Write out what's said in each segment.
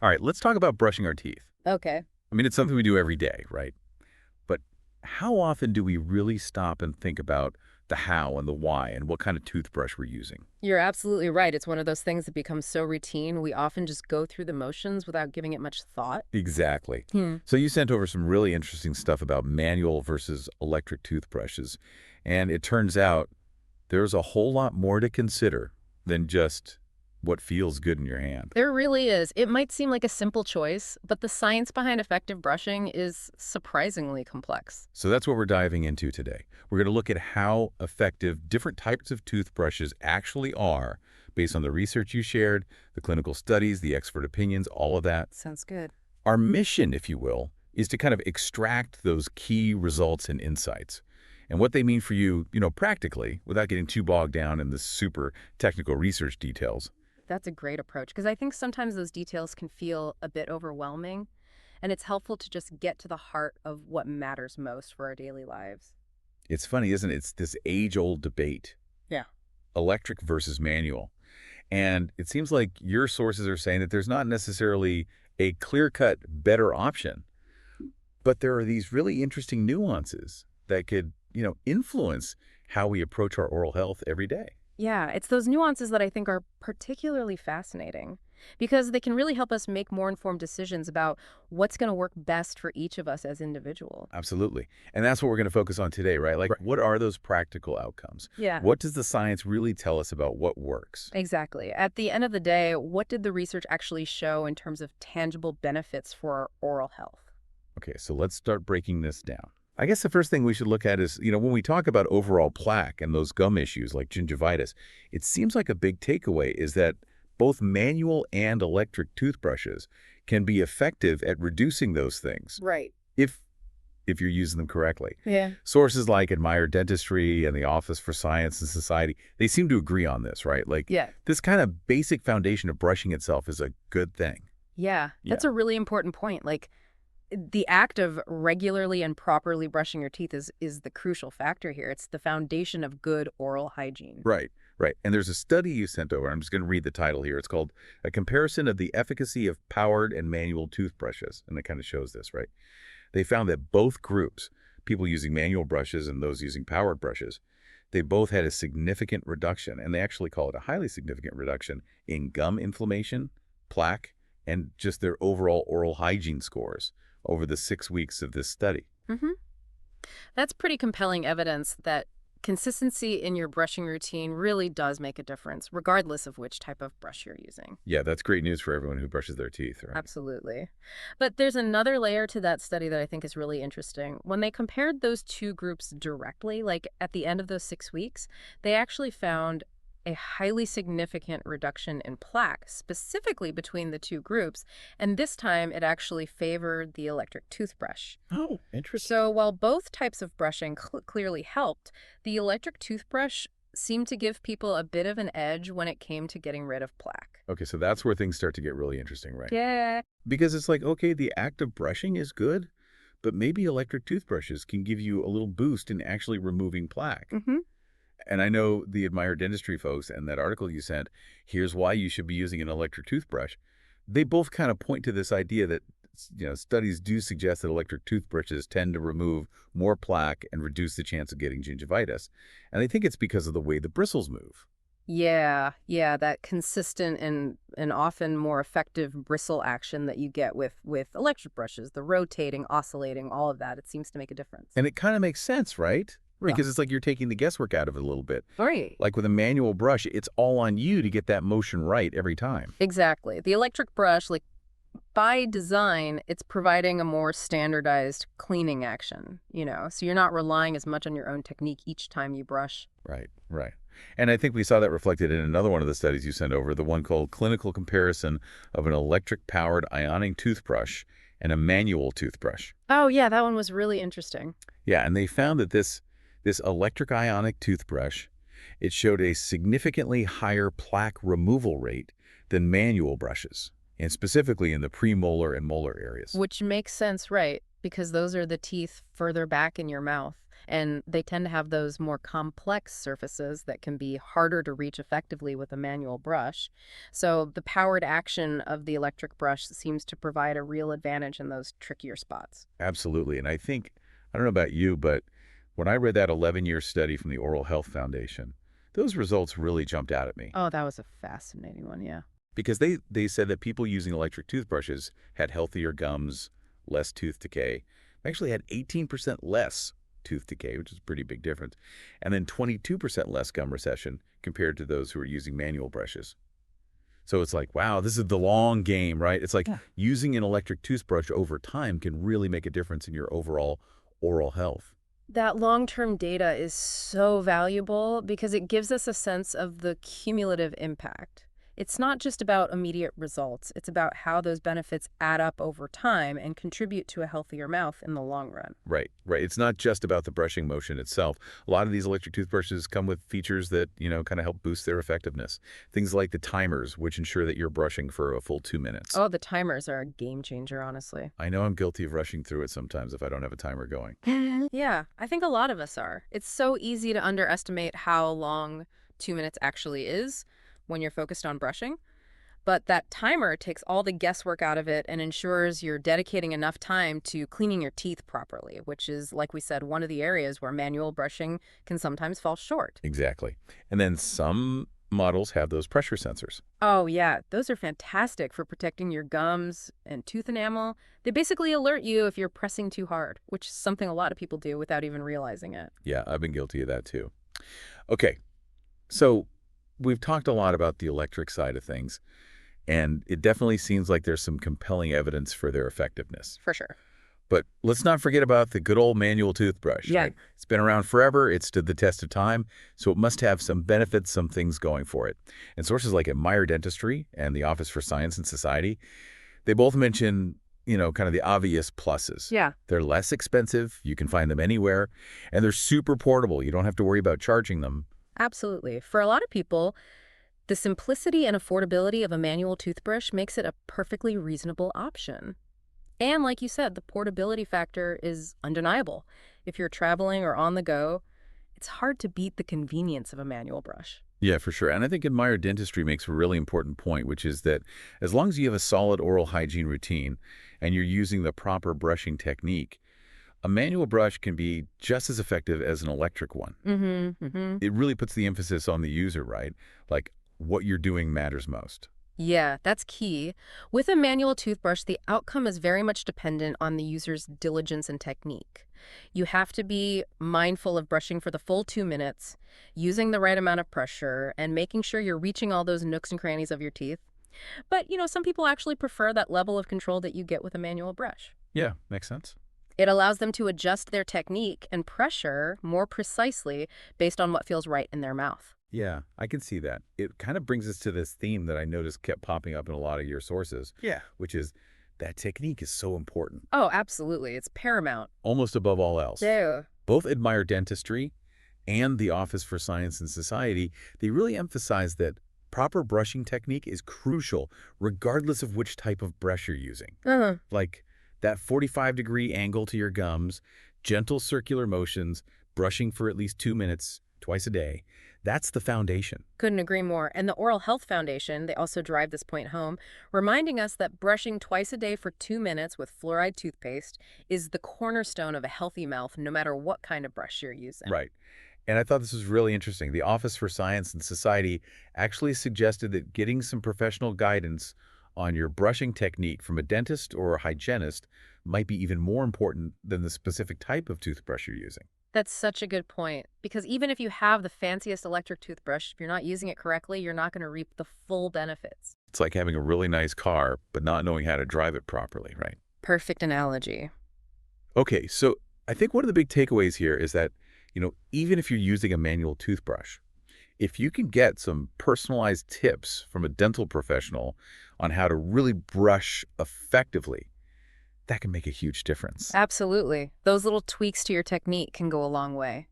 All right, let's talk about brushing our teeth. Okay. I mean, it's something we do every day, right? But how often do we really stop and think about the how and the why and what kind of toothbrush we're using? You're absolutely right. It's one of those things that becomes so routine, we often just go through the motions without giving it much thought. Exactly. Hmm. So you sent over some really interesting stuff about manual versus electric toothbrushes. And it turns out there's a whole lot more to consider than just what feels good in your hand. There really is. It might seem like a simple choice, but the science behind effective brushing is surprisingly complex. So that's what we're diving into today. We're going to look at how effective different types of toothbrushes actually are based on the research you shared, the clinical studies, the expert opinions, all of that. Sounds good. Our mission, if you will, is to kind of extract those key results and insights and what they mean for you, practically, without getting too bogged down in the super technical research details. That's a great approach because I think sometimes those details can feel a bit overwhelming, and it's helpful to just get to the heart of what matters most for our daily lives. It's funny, isn't it? It's this age-old debate, Yeah. electric versus manual. And it seems like your sources are saying that there's not necessarily a clear-cut better option, but there are these really interesting nuances that could, influence how we approach our oral health every day. Yeah, it's those nuances that I think are particularly fascinating because they can really help us make more informed decisions about what's going to work best for each of us as individuals. Absolutely. And that's what we're going to focus on today, right? Like, Right. what are those practical outcomes? Yeah, What does the science really tell us about what works? exactly. At the end of the day, what did the research actually show in terms of tangible benefits for our oral health? Okay, so let's start breaking this down. I guess the first thing we should look at is, when we talk about overall plaque and those gum issues like gingivitis, it seems like a big takeaway is that both manual and electric toothbrushes can be effective at reducing those things Right. if if you're using them correctly. Yeah. Sources like Admire Dentistry and the Office for Science and Society, they seem to agree on this, right? Like, Yeah. this kind of basic foundation of brushing itself is a good thing. Yeah, Yeah, that's a really important point. Like the act of regularly and properly brushing your teeth is the crucial factor here. It's the foundation of good oral hygiene. right, right. And there's a study you sent over. I'm just going to read the title here. It's called A Comparison of the Efficacy of Powered and Manual Toothbrushes. And it kind of shows this, right? They found that both groups, people using manual brushes and those using powered brushes, they both had a significant reduction, and they actually call it a highly significant reduction in gum inflammation, plaque, and just their overall oral hygiene scores over the 6 weeks of this study. Hmm. That's pretty compelling evidence that consistency in your brushing routine really does make a difference, regardless of which type of brush you're using. Yeah, that's great news for everyone who brushes their teeth, right? Absolutely. But there's another layer to that study that I think is really interesting. When they compared those two groups directly, like at the end of those 6 weeks, they actually found a highly significant reduction in plaque, specifically between the two groups. And this time it actually favored the electric toothbrush. Oh, interesting. So while both types of brushing clearly helped, the electric toothbrush seemed to give people a bit of an edge when it came to getting rid of plaque. Okay, so that's where things start to get really interesting, right? Yeah. Because it's like, okay, the act of brushing is good, but maybe electric toothbrushes can give you a little boost in actually removing plaque. Hmm. And I know the Admire Dentistry folks and that article you sent, here's why you should be using an electric toothbrush. They both kind of point to this idea that, studies do suggest that electric toothbrushes tend to remove more plaque and reduce the chance of getting gingivitis. And they think it's because of the way the bristles move. Yeah, that consistent and often more effective bristle action that you get with electric brushes, the rotating, oscillating, all of that, it seems to make a difference. And it kind of makes sense, right? Yeah. Because it's like you're taking the guesswork out of it a little bit. Right. Like with a manual brush, it's all on you to get that motion right every time. Exactly. The electric brush, like by design, it's providing a more standardized cleaning action, so you're not relying as much on your own technique each time you brush. Right, right. And I think we saw that reflected in another one of the studies you sent over, the one called Clinical Comparison of an Electric-Powered Ionic Toothbrush and a Manual Toothbrush. Oh, yeah, that one was really interesting. Yeah, and they found that this electric ionic toothbrush, it showed a significantly higher plaque removal rate than manual brushes, and specifically in the premolar and molar areas. Which makes sense, right? Because those are the teeth further back in your mouth. And they tend to have those more complex surfaces that can be harder to reach effectively with a manual brush. So the powered action of the electric brush seems to provide a real advantage in those trickier spots. Absolutely. And I think, I don't know about you, but when I read that 11-year study from the Oral Health Foundation, those results really jumped out at me Oh, that was a fascinating one, yeah. because they said that people using electric toothbrushes had healthier gums, less tooth decay. They actually had 18% less tooth decay, which is a pretty big difference, and then 22% less gum recession compared to those who were using manual brushes. So it's like, wow, this is the long game, right? It's like Yeah. using an electric toothbrush over time can really make a difference in your overall oral health. That long-term data is so valuable because it gives us a sense of the cumulative impact. It's not just about immediate results, it's about how those benefits add up over time and contribute to a healthier mouth in the long run. Right, right. It's not just about the brushing motion itself. A lot of these electric toothbrushes come with features that, kind of help boost their effectiveness. Things like the timers, which ensure that you're brushing for a full 2 minutes. Oh, the timers are a game changer, honestly. I know I'm guilty of rushing through it sometimes if I don't have a timer going. Yeah, I think a lot of us are. It's so easy to underestimate how long 2 minutes actually is when you're focused on brushing. But that timer takes all the guesswork out of it and ensures you're dedicating enough time to cleaning your teeth properly, which is, like we said, one of the areas where manual brushing can sometimes fall short. Exactly. And then some models have those pressure sensors. Oh, yeah, those are fantastic for protecting your gums and tooth enamel. They basically alert you if you're pressing too hard, which is something a lot of people do without even realizing it. Yeah, I've been guilty of that too. Okay, so we've talked a lot about the electric side of things, and it definitely seems like there's some compelling evidence for their effectiveness. For sure. But let's not forget about the good old manual toothbrush, Yeah. right? It's been around forever. It stood the test of time, so it must have some benefits, some things going for it. And sources like Meyer Dentistry and the Office for Science and Society, they both mention, kind of the obvious pluses. Yeah. They're less expensive. You can find them anywhere. And they're super portable. You don't have to worry about charging them. Absolutely. For a lot of people, the simplicity and affordability of a manual toothbrush makes it a perfectly reasonable option. And like you said, the portability factor is undeniable. If you're traveling or on the go, it's hard to beat the convenience of a manual brush. Yeah, for sure. And I think Meyer Dentistry makes a really important point, which is that as long as you have a solid oral hygiene routine and you're using the proper brushing technique, a manual brush can be just as effective as an electric one. Mm-hmm. It really puts the emphasis on the user, right? Like what you're doing matters most. Yeah, that's key. With a manual toothbrush, the outcome is very much dependent on the user's diligence and technique. You have to be mindful of brushing for the full 2 minutes, using the right amount of pressure, and making sure you're reaching all those nooks and crannies of your teeth. But, some people actually prefer that level of control that you get with a manual brush. Yeah, makes sense. It allows them to adjust their technique and pressure more precisely based on what feels right in their mouth. Yeah, I can see that. It kind of brings us to this theme that I noticed kept popping up in a lot of your sources. Yeah. Which is that technique is so important, Oh, absolutely. It's paramount. almost above all else. Yeah. Both Admire Dentistry and the Office for Science and Society, they really emphasize that proper brushing technique is crucial regardless of which type of brush you're using. Uh-huh. Like that 45-degree angle to your gums, gentle circular motions, brushing for at least 2 minutes twice a day. That's the foundation. Couldn't agree more. And the Oral Health Foundation, they also drive this point home, reminding us that brushing twice a day for 2 minutes with fluoride toothpaste is the cornerstone of a healthy mouth, no matter what kind of brush you're using. Right. And I thought this was really interesting. The Office for Science and Society actually suggested that getting some professional guidance on your brushing technique from a dentist or a hygienist might be even more important than the specific type of toothbrush you're using. That's such a good point, because even if you have the fanciest electric toothbrush, if you're not using it correctly, you're not going to reap the full benefits. It's like having a really nice car, but not knowing how to drive it properly, right? Perfect analogy. Okay, so I think one of the big takeaways here is that, even if you're using a manual toothbrush, if you can get some personalized tips from a dental professional on how to really brush effectively, that can make a huge difference. Absolutely. Those little tweaks to your technique can go a long way.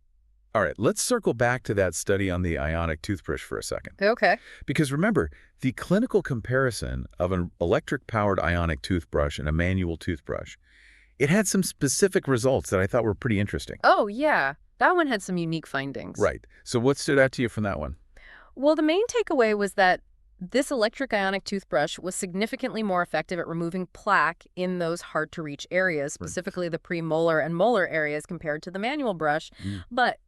All right, let's circle back to that study on the ionic toothbrush for a second. Okay. Because remember, the clinical comparison of an electric-powered ionic toothbrush and a manual toothbrush, it had some specific results that I thought were pretty interesting. Oh, yeah. That one had some unique findings. Right. So what stood out to you from that one? Well, the main takeaway was that this electric ionic toothbrush was significantly more effective at removing plaque in those hard-to-reach areas, Right. specifically the premolar and molar areas compared to the manual brush. Mm. But,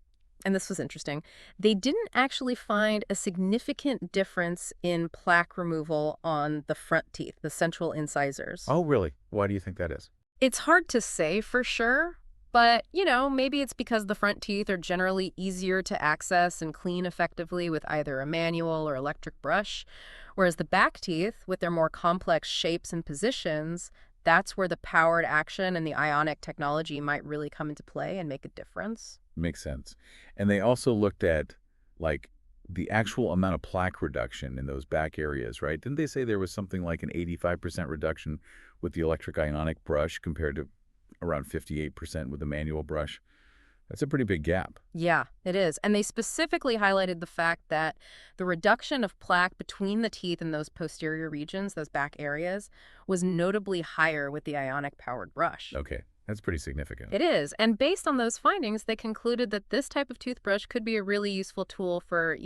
and this was interesting, they didn't actually find a significant difference in plaque removal on the front teeth, the central incisors. Oh, really? Why do you think that is? It's hard to say for sure, but, maybe it's because the front teeth are generally easier to access and clean effectively with either a manual or electric brush, whereas the back teeth, with their more complex shapes and positions, that's where the powered action and the ionic technology might really come into play and make a difference. Makes sense. And they also looked at, like, the actual amount of plaque reduction in those back areas, right? Didn't they say there was something like an 85% reduction with the electric ionic brush compared to around 58% with the manual brush? That's a pretty big gap. Yeah, it is. And they specifically highlighted the fact that the reduction of plaque between the teeth in those posterior regions, those back areas, was notably higher with the ionic powered brush. Okay, that's pretty significant. It is. And based on those findings, they concluded that this type of toothbrush could be a really useful tool for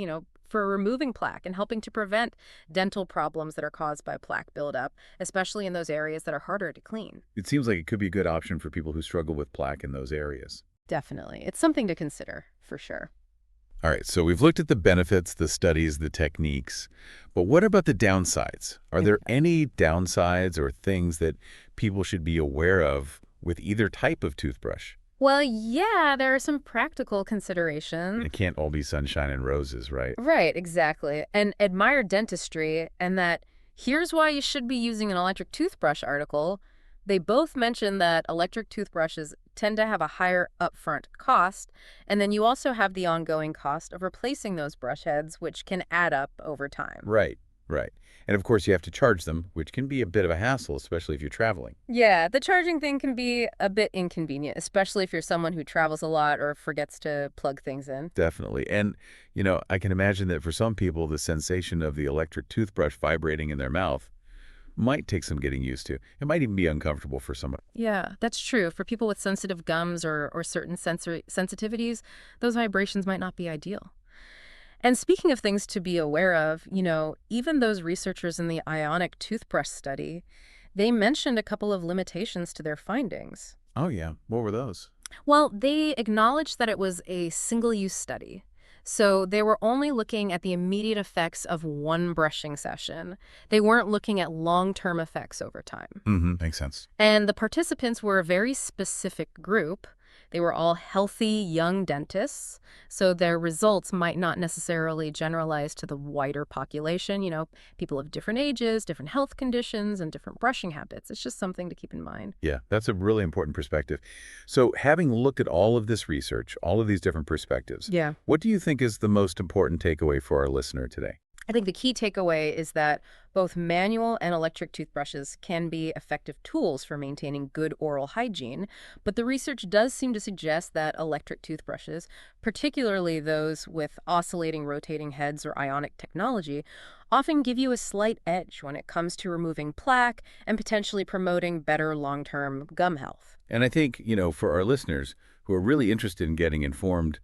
removing plaque and helping to prevent dental problems that are caused by plaque buildup, especially in those areas that are harder to clean. It seems like it could be a good option for people who struggle with plaque in those areas. Definitely. It's something to consider, for sure. All right, so we've looked at the benefits, the studies, the techniques, but what about the downsides? Are there any downsides or things that people should be aware of with either type of toothbrush? Well, yeah, there are some practical considerations. It can't all be sunshine and roses, right? Right, exactly. And admire dentistry and that here's why you should be using an electric toothbrush article. They both mention that electric toothbrushes tend to have a higher upfront cost, and then you also have the ongoing cost of replacing those brush heads, which can add up over time. Right, right. And of course, you have to charge them, which can be a bit of a hassle, especially if you're traveling. Yeah, the charging thing can be a bit inconvenient, especially if you're someone who travels a lot or forgets to plug things in. Definitely. And, I can imagine that for some people, the sensation of the electric toothbrush vibrating in their mouth might take some getting used to. It might even be uncomfortable for someone. Yeah, that's true. For people with sensitive gums or certain sensory sensitivities, those vibrations might not be ideal. And speaking of things to be aware of, even those researchers in the ionic toothbrush study, they mentioned a couple of limitations to their findings. Oh, yeah. What were those? Well, they acknowledged that it was a single-use study. So they were only looking at the immediate effects of one brushing session. They weren't looking at long-term effects over time. Mm-hmm. Makes sense. And the participants were a very specific group. They were all healthy, young dentists, so their results might not necessarily generalize to the wider population, people of different ages, different health conditions, and different brushing habits. It's just something to keep in mind. Yeah, that's a really important perspective. So having looked at all of this research, all of these different perspectives, Yeah. what do you think is the most important takeaway for our listener today? I think the key takeaway is that both manual and electric toothbrushes can be effective tools for maintaining good oral hygiene, but the research does seem to suggest that electric toothbrushes, particularly those with oscillating rotating heads or ionic technology, often give you a slight edge when it comes to removing plaque and potentially promoting better long-term gum health. And I think, for our listeners who are really interested in getting informed,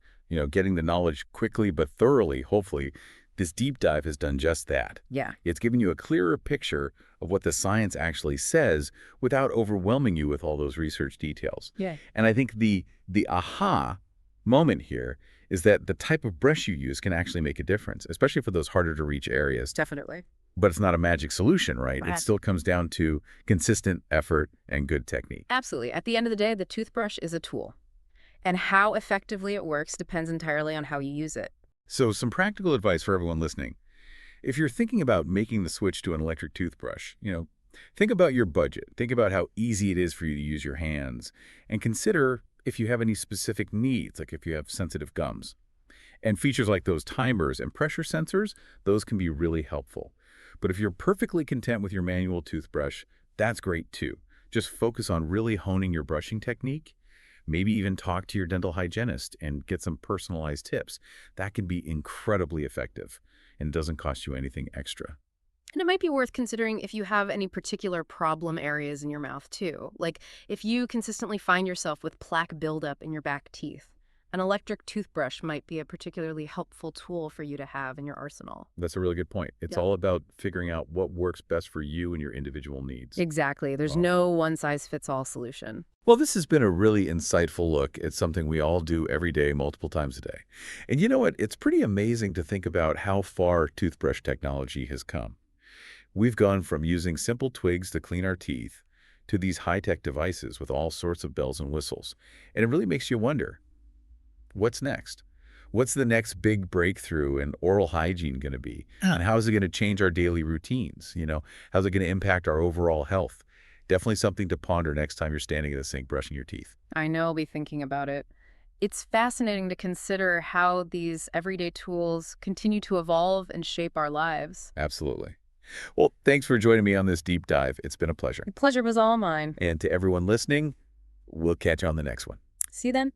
getting the knowledge quickly but thoroughly, hopefully, this deep dive has done just that. Yeah. It's given you a clearer picture of what the science actually says without overwhelming you with all those research details. Yeah. And I think the aha moment here is that the type of brush you use can actually make a difference, especially for those harder to reach areas. Definitely. But it's not a magic solution, right? It Right. still comes down to consistent effort and good technique. Absolutely. At the end of the day, the toothbrush is a tool, and how effectively it works depends entirely on how you use it. So some practical advice for everyone listening. If you're thinking about making the switch to an electric toothbrush, think about your budget. Think about how easy it is for you to use your hands. And consider if you have any specific needs, like if you have sensitive gums. And features like those timers and pressure sensors, those can be really helpful. But if you're perfectly content with your manual toothbrush, that's great too. Just focus on really honing your brushing technique. Maybe even talk to your dental hygienist and get some personalized tips. That can be incredibly effective and doesn't cost you anything extra. And it might be worth considering if you have any particular problem areas in your mouth, too. Like if you consistently find yourself with plaque buildup in your back teeth. an electric toothbrush might be a particularly helpful tool for you to have in your arsenal. That's a really good point. It's Yep. all about figuring out what works best for you and your individual needs. Exactly. There's Wow. no one-size-fits-all solution. Well, this has been a really insightful look at something we all do every day, multiple times a day. And you know what? It's pretty amazing to think about how far toothbrush technology has come. We've gone from using simple twigs to clean our teeth to these high-tech devices with all sorts of bells and whistles. And it really makes you wonder, what's next? What's the next big breakthrough in oral hygiene going to be? And how is it going to change our daily routines? How's it going to impact our overall health? Definitely something to ponder next time you're standing at the sink brushing your teeth. I know I'll be thinking about it. It's fascinating to consider how these everyday tools continue to evolve and shape our lives. Absolutely. Well, thanks for joining me on this deep dive. It's been a pleasure. The pleasure was all mine. And to everyone listening, we'll catch you on the next one. See you then.